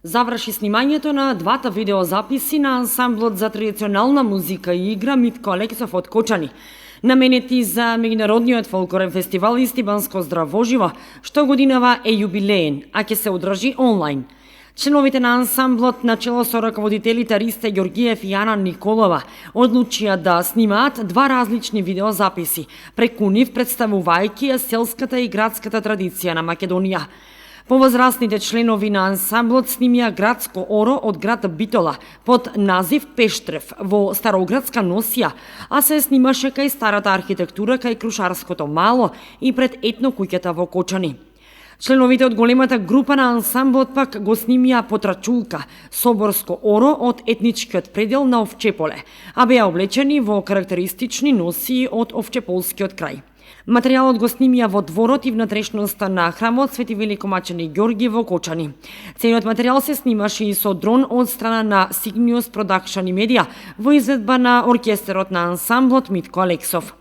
Заврши снимањето на двата видеозаписи на ансамблот за традиционална музика и игра Митко Алексов од Кочани, наменети за меѓународниот фолклорен фестивал Истибанско здравоживо, што годинава е јубилеен, а ќе се одржи онлайн. Членовите на ансамблот начело со раководителите Ристе Ѓоргиев и Ана Николова одлучија да снимаат два различни видеозаписи, преку нив представувајќи ја селската и градската традиција на Македонија. Повозрастните членови на ансамблот снимија градско оро од град Битола под назив Пештрев во Староградска носија, а се снимаше кај старата архитектура кај Крушарското мало и пред етно куќата во Кочани. Членовите од големата група на ансамблот пак го снимија потрачулка, соборско оро од етничкиот предел на Овчеполе, а беа облечени во карактеристични носии од Овчеполскиот крај. Материјалот го снимија во дворот и внатрешноста на храмот Свети Великомачени Ѓорги во Кочани. Целиот материјал се снимаше и со дрон од страна на Signius Production и Media во изведба на оркестерот на ансамблот Митко Алексов.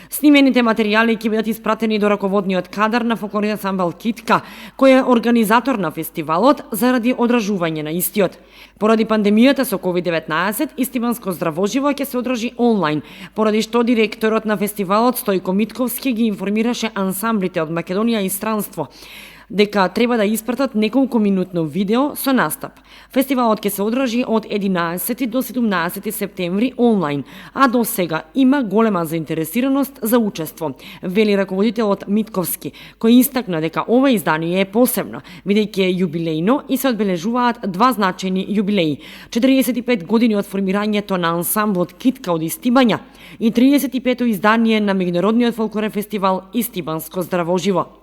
Снимените материјали ќе бидат испратени до раководниот кадар на фолклорниот ансамбл Китка, кој е организатор на фестивалот заради одржување на истиот. Поради пандемијата со COVID-19, Истибанско здравоживо ќе се одржи онлайн, поради што директорот на фестивалот Стојко Митковски ги информираше ансамблите од Македонија и странство дека треба да испратат неколку минутно видео со настап. Фестивалот ќе се одржи од 11 до 17 септември онлайн, а до сега има голема заинтересираност за учество, вели раководителот Митковски, кој истакна дека ова издание е посебно, бидејќи е јубилејно и се одбележуваат два значајни јубилеи: 45 години од формирањето на ансамблот Китка од Истибања и 35-то издание на меѓународниот фолклорен фестивал Истибанско здравоживо.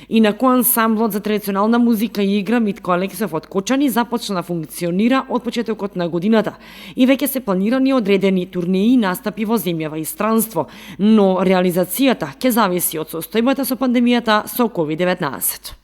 Инаку ансамблот за традиционална музика и игра Митко Алексов од Кочани започна да функционира од почетокот на годината и веќе се планирани одредени турнеи и настапи во земјава и странство, но реализацијата ќе зависи од состојбата со пандемијата со COVID-19.